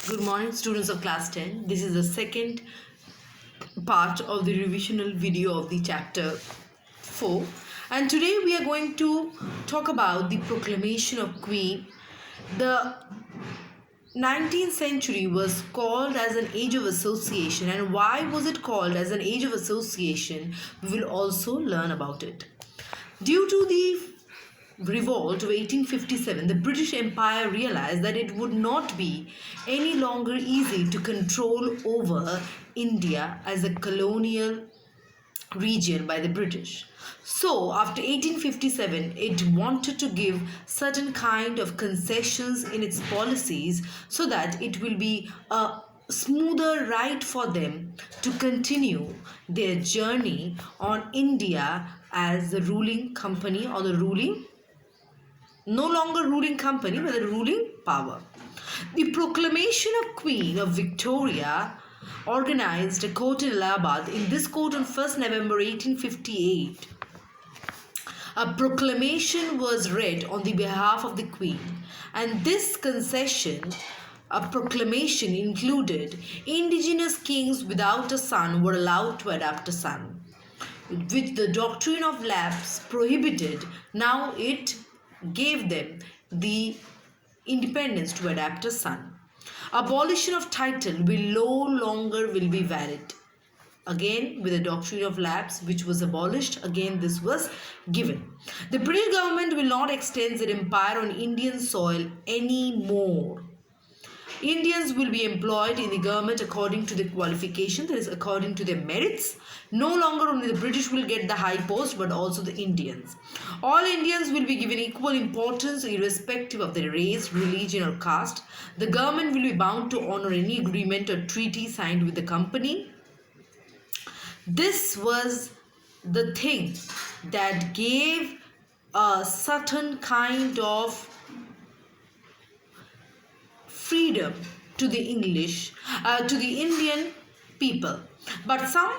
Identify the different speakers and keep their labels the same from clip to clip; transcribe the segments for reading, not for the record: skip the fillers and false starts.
Speaker 1: Good morning, students of class 10. This is the second part of the revisional video of the chapter 4. And today we are going to talk about the proclamation of Queen. The 19th century was called as an age of association. And why was it called as an age of association? We will also learn about it. Due to the revolt of 1857, the British Empire realized that it would not be any longer easy to control over India as a colonial region by the British. So, after 1857, it wanted to give certain kind of concessions in its policies so that it will be a smoother ride for them to continue their journey on India as the ruling company or the ruling no longer ruling company but the ruling power. The proclamation of Queen of Victoria organized a court in Allahabad. In this court on 1st November 1858, a proclamation was read on the behalf of the Queen, and this a proclamation included indigenous kings without a son were allowed to adopt a son, which the doctrine of lapse prohibited. Now it gave them the independence to adopt a son. Abolition of title will no longer will be valid. Again, with the doctrine of lapse, which was abolished, again this was given. The British government will not extend their empire on Indian soil anymore. Indians will be employed in the government according to the qualification, that is, according to their merits. No longer only the British will get the high post, but also the Indians. All Indians will be given equal importance irrespective of their race, religion, or caste. The government will be bound to honor any agreement or treaty signed with the company. This was the thing that gave a certain kind of freedom to the to the Indian people. But some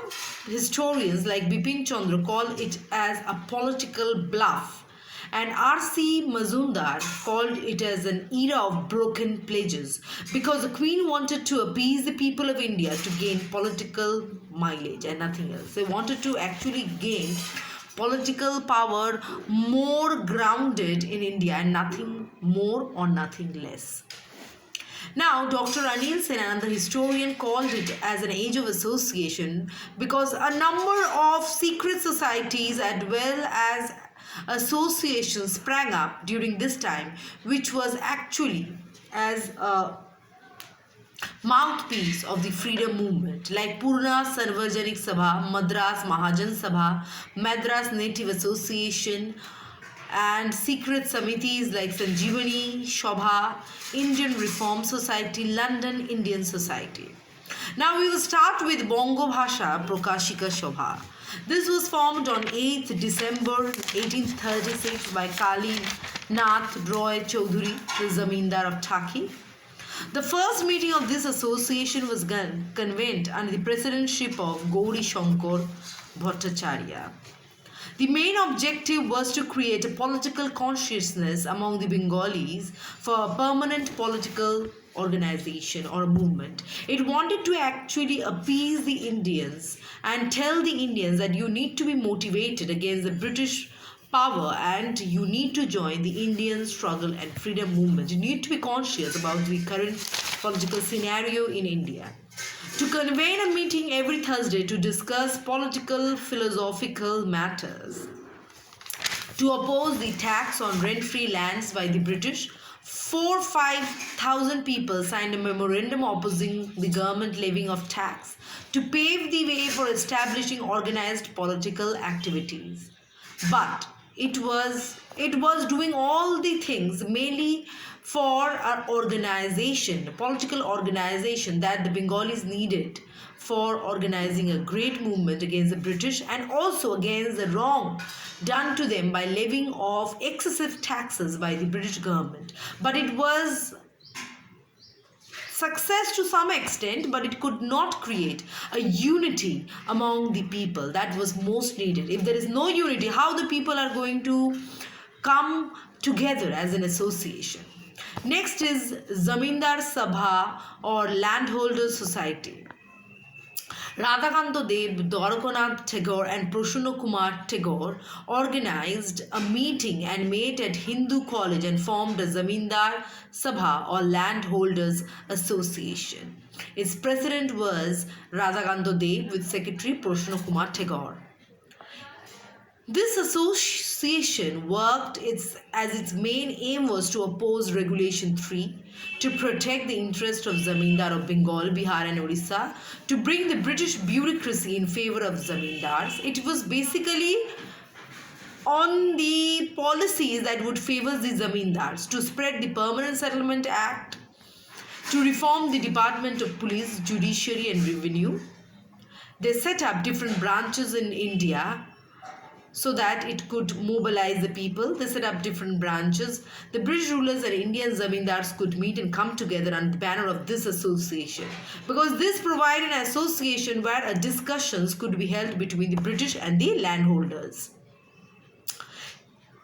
Speaker 1: historians like Bipin Chandra call it as a political bluff, and R.C. Mazumdar called it as an era of broken pledges, because the Queen wanted to appease the people of India to gain political mileage and nothing else. They wanted to actually gain political power more grounded in India and nothing more or nothing less. Now, Dr. Anil Sen, another historian, called it as an age of association because a number of secret societies as well as associations sprang up during this time, which was actually as a mouthpiece of the freedom movement, like Purna Sarvajanik Sabha, Madras Mahajan Sabha, Madras Native Association, and secret samitis like Sanjeevani, Shobha, Indian Reform Society, London Indian Society. Now we will start with Bongo Bhasha Prakashika Shobha. This was formed on 8th December 1836 by Kali Nath Roy Chaudhuri, the Zamindar of Taki. The first meeting of this association was convened under the presidency of Gauri Shankar Bhattacharya. The main objective was to create a political consciousness among the Bengalis for a permanent political organization or movement. It wanted to actually appease the Indians and tell the Indians that you need to be motivated against the British power and you need to join the Indian struggle and freedom movement. You need to be conscious about the current political scenario in India. To convene a meeting every Thursday to discuss political, philosophical matters. To oppose the tax on rent-free lands by the British, 4,000-5,000 people signed a memorandum opposing the government levying of tax to pave the way for establishing organized political activities. But it was doing all the things mainly for an organization, a political organization that the Bengalis needed for organizing a great movement against the British and also against the wrong done to them by levying of excessive taxes by the British government. But it was success to some extent, but it could not create a unity among the people that was most needed. If there is no unity, how the people are going to come together as an association? Next is Zamindar Sabha or Landholder Society. Radhakanta Dev, Dwarkanath Tagore and Prasanna Kumar Tagore organized a meeting and met at Hindu College and formed a Zamindar Sabha or Landholders Association. Its president was Radhakanta Dev with secretary Prasanna Kumar Tagore. This association worked as its main aim was to oppose Regulation 3, to protect the interest of Zamindar of Bengal, Bihar and Orissa, to bring the British bureaucracy in favor of Zamindars. It was basically on the policies that would favor the Zamindars, to spread the Permanent Settlement Act, to reform the Department of Police, Judiciary and Revenue. They set up different branches in India so that it could mobilize the people. They set up different branches. The British rulers and Indian zamindars could meet and come together under the banner of this association, because this provided an association where discussions could be held between the British and the landholders.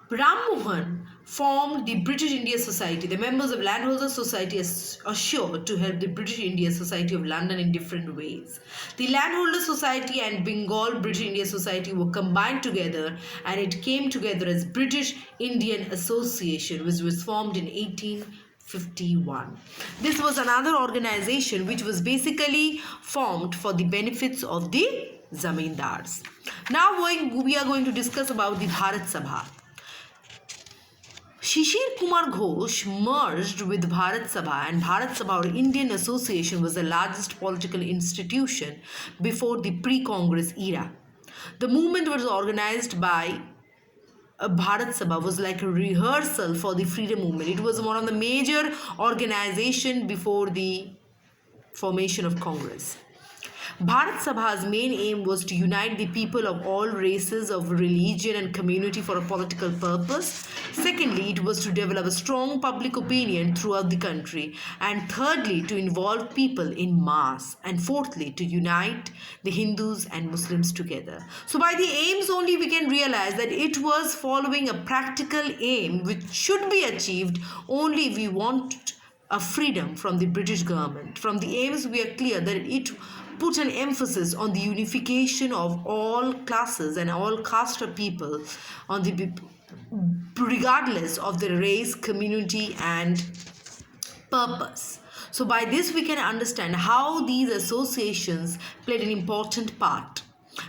Speaker 1: Ram Mohan formed the British India Society. The members of Landholders Society are sure to help the British India Society of London in different ways. The Landholders Society and Bengal British India Society were combined together and it came together as British Indian Association, which was formed in 1851. This was another organization which was basically formed for the benefits of the zamindars. Now we are going to discuss about the Bharat Sabha. Shishir Kumar Ghosh merged with Bharat Sabha, and Bharat Sabha or Indian Association was the largest political institution before the pre-Congress era. The movement was organized by Bharat Sabha was like a rehearsal for the freedom movement. It was one of the major organizations before the formation of Congress. Bharat Sabha's main aim was to unite the people of all races, of religion and community for a political purpose. Secondly, it was to develop a strong public opinion throughout the country. And thirdly, to involve people in mass. And fourthly, to unite the Hindus and Muslims together. So by the aims only we can realize that it was following a practical aim which should be achieved only if we want a freedom from the British government. From the aims we are clear that it put an emphasis on the unification of all classes and all caste of people, on the regardless of their race, community and purpose. So by this we can understand how these associations played an important part.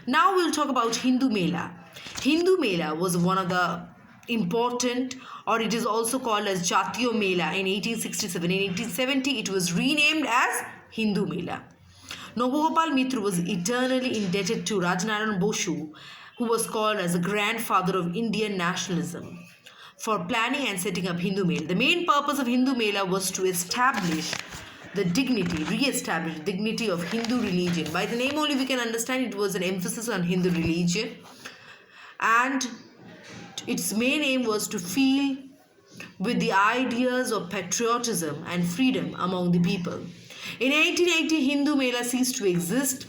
Speaker 1: Now we'll talk about Hindu Mela. Hindu Mela was one of the important, or it is also called as Jatiyo Mela in 1867. In 1870 it was renamed as Hindu Mela. Nabagopal Mitra was eternally indebted to Rajanarayan Boshu, who was called as the grandfather of Indian nationalism, for planning and setting up Hindu Mela. The main purpose of Hindu Mela was to re-establish the dignity of Hindu religion. By the name only we can understand it was an emphasis on Hindu religion, and its main aim was to feel with the ideas of patriotism and freedom among the people. In 1880, Hindu Mela ceased to exist,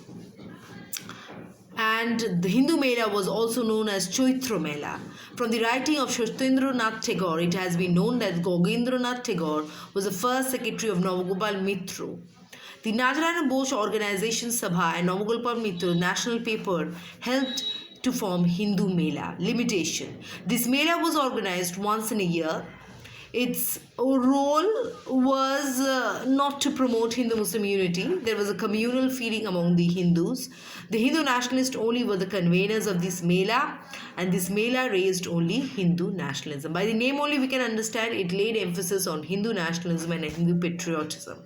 Speaker 1: and the Hindu Mela was also known as Chaitra Mela. From the writing of Satyendranath Tagore, it has been known that Gogendranath Tagore was the first secretary of Nabagopal Mitra. The Narayan Bose Organization Sabha and Nabagopal Mitra national paper helped to form Hindu Mela. Limitation: this Mela was organized once in a year. Its role was not to promote Hindu-Muslim unity. There was a communal feeling among the Hindus. The Hindu nationalists only were the conveners of this Mela, and this Mela raised only Hindu nationalism. By the name only we can understand it laid emphasis on Hindu nationalism and Hindu patriotism.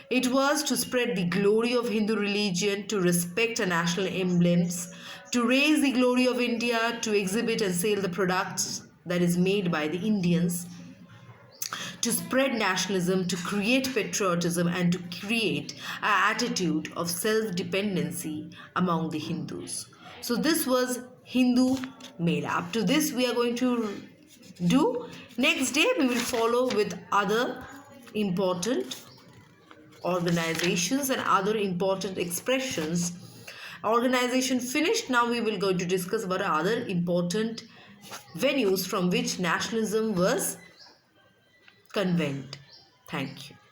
Speaker 1: It was to spread the glory of Hindu religion, to respect our national emblems, to raise the glory of India, to exhibit and sell the products that is made by the Indians, to spread nationalism, to create patriotism, and to create an attitude of self-dependency among the Hindus. So this was Hindu Mela. Up to this we are going to do. Next day we will follow with other important organizations and other important expressions. Organization finished. Now we will go to discuss about other important venues from which nationalism was convent. Thank you.